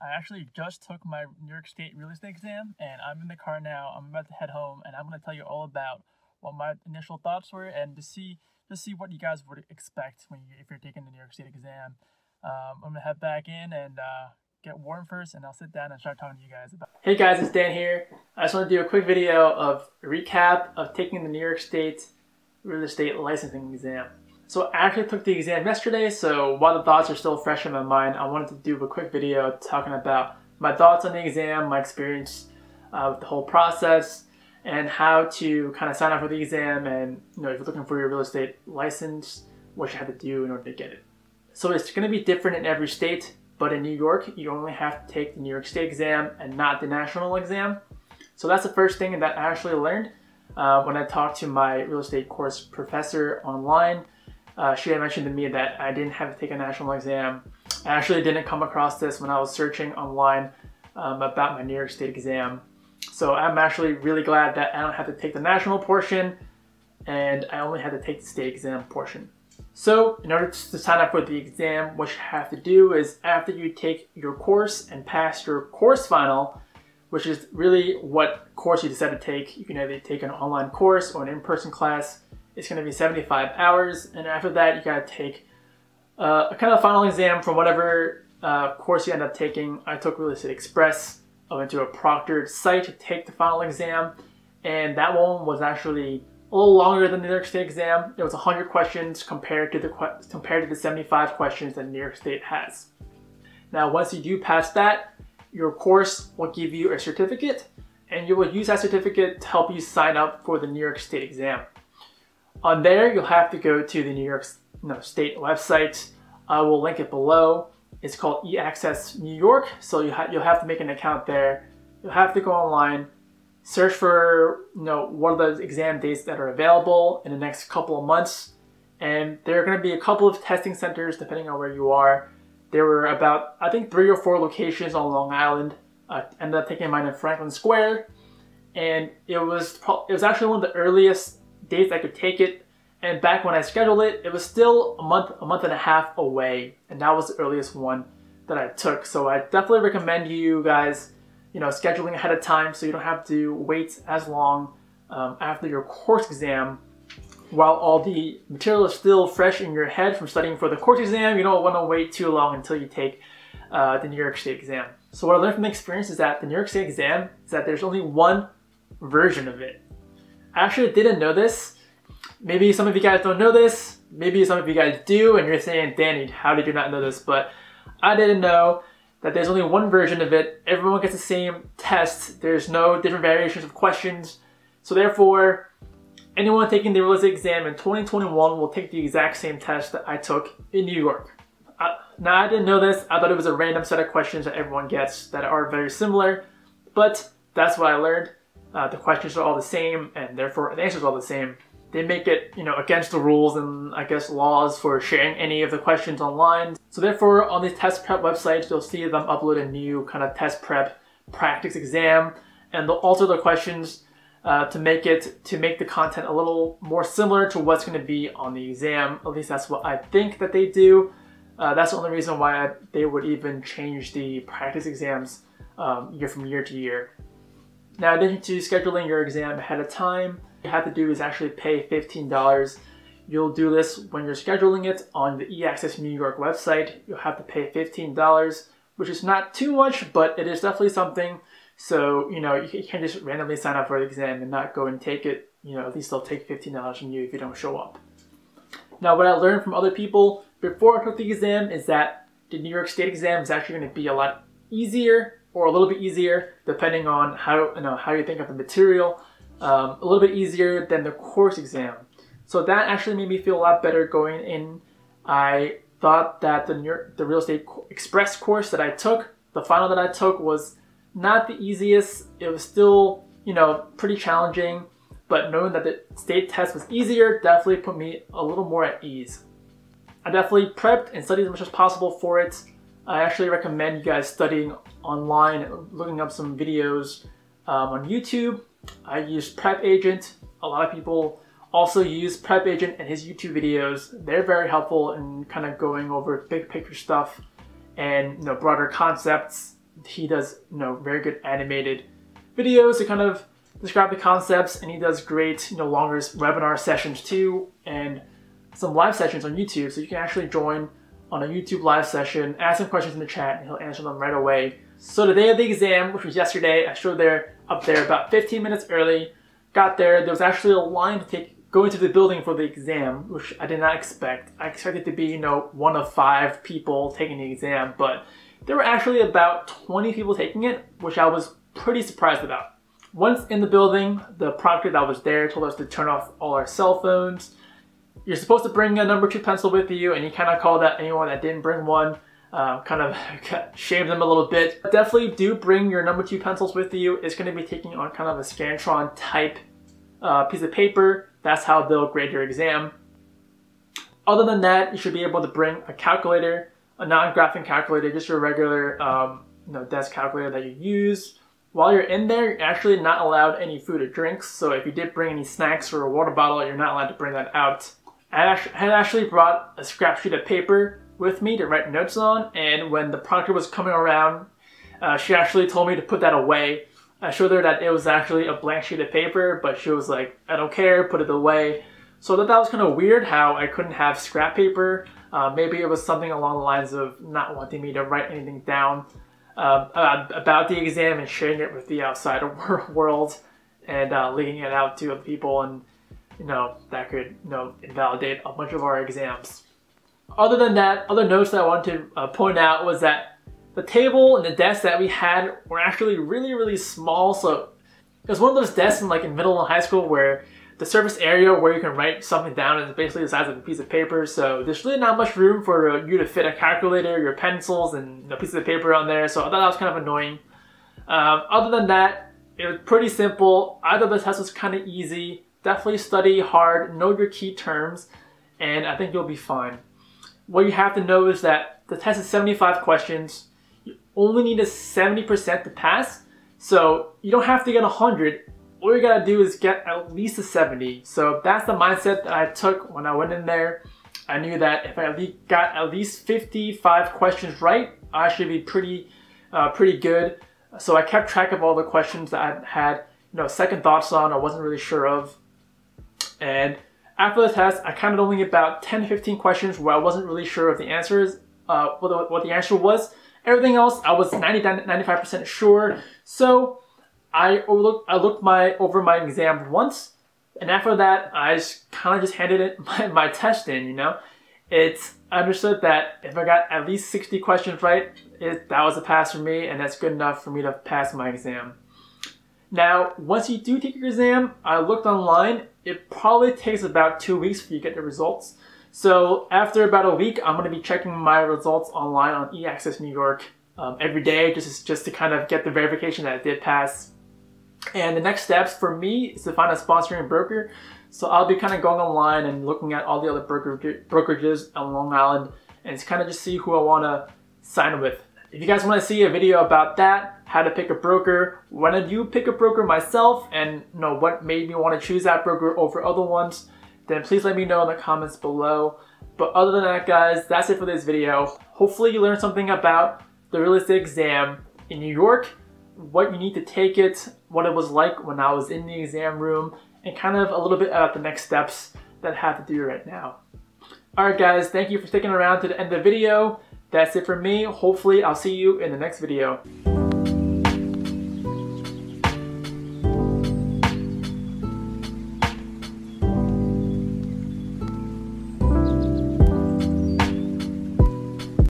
I actually just took my New York State real estate exam, and I'm in the car now. I'm about to head home, and I'm going to tell you all about what my initial thoughts were, and to see what you guys would expect if you're taking the New York State exam. I'm gonna head back in and get warm first, and I'll sit down and start talking to you guys about. Hey guys, it's Dan here. I just want to do a quick video of a recap of taking the New York State real estate licensing exam. So I actually took the exam yesterday, so while the thoughts are still fresh in my mind, I wanted to do a quick video talking about my thoughts on the exam, my experience with the whole process, and how to kind of sign up for the exam, and if you're looking for your real estate license, what you have to do in order to get it. So it's going to be different in every state, but in New York, you only have to take the New York State exam and not the national exam. So that's the first thing that I actually learned when I talked to my real estate course professor online. She had mentioned to me that I didn't have to take a national exam. I actually didn't come across this when I was searching online about my New York State exam. So I'm actually really glad that I don't have to take the national portion, and I only had to take the state exam portion. So in order to sign up for the exam, what you have to do is after you take your course and pass your course final, which is really what course you decide to take. You can either take an online course or an in-person class. It's going to be 75 hours, and after that you got to take a kind of final exam from whatever course you end up taking. I took Real Estate Express. I went to a proctored site to take the final exam, and that one was actually a little longer than the New York State exam. It was 100 questions compared to the 75 questions that New York State has. Now, once you do pass that, your course will give you a certificate, and you will use that certificate to help you sign up for the New York State exam. On there, you'll have to go to the New York State website. I will link it below. It's called eAccess New York, so you'll have to make an account there. You'll have to go online, search for what are the exam dates that are available in the next couple of months, and there are going to be a couple of testing centers depending on where you are. There were about, I think, 3 or 4 locations on Long Island. I ended up taking mine in Franklin Square, and it was actually one of the earliest dates I could take it. And back when I scheduled it, it was still a month and a half away, and that was the earliest one that I took. So I definitely recommend you guys, scheduling ahead of time so you don't have to wait as long after your course exam. While all the material is still fresh in your head from studying for the course exam, you don't want to wait too long until you take the New York State exam. So what I learned from the experience is that the New York State exam is that there's only one version of it. I actually didn't know this. Maybe some of you guys don't know this, maybe some of you guys do, and you're saying, Danny, how did you not know this? But I didn't know that there's only one version of it. Everyone gets the same test. There's no different variations of questions. So therefore, anyone taking the real estate exam in 2021 will take the exact same test that I took in New York. Now, I didn't know this. I thought it was a random set of questions that everyone gets that are very similar, but that's what I learned. The questions are all the same, and therefore the answers are all the same. They make it, against the rules and I guess laws for sharing any of the questions online. So therefore, on these test prep websites, you'll see them upload a new kind of test prep practice exam, and they'll alter the questions to make the content a little more similar to what's going to be on the exam. At least that's what I think that they do. That's the only reason why they would even change the practice exams year from year to year. Now, in addition to scheduling your exam ahead of time, you have to do is actually pay $15. You'll do this when you're scheduling it on the eAccess New York website. You'll have to pay $15, which is not too much, but it is definitely something. So, you can't just randomly sign up for the exam and not go and take it. At least they'll take $15 from you if you don't show up. Now, what I learned from other people before I took the exam is that the New York State exam is actually going to be a lot easier, or a little bit easier, depending on how you think of the material. A little bit easier than the course exam. So that actually made me feel a lot better going in. I thought that the Real Estate Express course that I took, the final that I took, was not the easiest. It was still, pretty challenging, but knowing that the state test was easier definitely put me a little more at ease. I definitely prepped and studied as much as possible for it. I actually recommend you guys studying online, looking up some videos on YouTube. I use Prep Agent. A lot of people also use Prep Agent and his YouTube videos. They're very helpful in kind of going over big picture stuff and broader concepts he does, very good animated videos to kind of describe the concepts, and he does great, longer webinar sessions too, and some live sessions on YouTube. So you can actually join on a YouTube live session, ask some questions in the chat, and he'll answer them right away. So the day of the exam, which was yesterday, I showed up there about 15 minutes early. Got there was actually a line to go into the building for the exam, which I did not expect. I expected to be, one of 5 people taking the exam, but there were actually about 20 people taking it, which I was pretty surprised about. Once in the building, the proctor that was there told us to turn off all our cell phones. You're supposed to bring a number 2 pencil with you, and he kind of called out anyone that didn't bring one, kind of shamed them a little bit. But definitely do bring your number 2 pencils with you. It's going to be taking on kind of a Scantron type piece of paper. That's how they'll grade your exam. Other than that, you should be able to bring a calculator, a non-graphing calculator, just your regular desk calculator that you use. While you're in there, you're actually not allowed any food or drinks. So if you did bring any snacks or a water bottle, you're not allowed to bring that out. I had actually brought a scrap sheet of paper with me to write notes on, and when the proctor was coming around, she actually told me to put that away. I showed her that it was actually a blank sheet of paper, but she was like, I don't care, put it away. So I thought that was kind of weird how I couldn't have scrap paper. Maybe it was something along the lines of not wanting me to write anything down about the exam and sharing it with the outside world, and leaking it out to other people, and that could invalidate a bunch of our exams. Other than that, other notes that I wanted to point out was that the table and the desk that we had were actually really, really small. So it was one of those desks in middle and high school where the surface area where you can write something down is basically the size of a piece of paper. So there's really not much room for you to fit a calculator, your pencils, and pieces of paper on there. So I thought that was kind of annoying. Other than that, it was pretty simple. Either of the test was kind of easy. Definitely study hard, know your key terms, and I think you'll be fine. What you have to know is that the test is 75 questions. You only need a 70% to pass, so you don't have to get 100. All you gotta do is get at least a 70. So that's the mindset that I took when I went in there. I knew that if I got at least 55 questions right, I should be pretty good. So I kept track of all the questions that I had, second thoughts on, I wasn't really sure of. And after the test, I counted only about 10 to 15 questions where I wasn't really sure of the answers, what the answer was. Everything else, I was 95% sure. So I looked over my exam once, and after that, I kind of just handed my test in. I understood that if I got at least 60 questions right, that was a pass for me, and that's good enough for me to pass my exam. Now, once you do take your exam, I looked online. It probably takes about 2 weeks for you to get the results. So after about a week, I'm going to be checking my results online on eAccess New York every day, just to kind of get the verification that I did pass. And the next steps for me is to find a sponsoring broker. So I'll be kind of going online and looking at all the other brokerages on Long Island, and kind of just see who I want to sign with. If you guys want to see a video about that, how to pick a broker, when I do pick a broker myself, and what made me want to choose that broker over other ones, then please let me know in the comments below. But other than that, guys, that's it for this video. Hopefully you learned something about the real estate exam in New York, what you need to take it, what it was like when I was in the exam room, and kind of a little bit about the next steps that I have to do right now. Alright guys, thank you for sticking around to the end of the video. That's it for me. Hopefully I'll see you in the next video.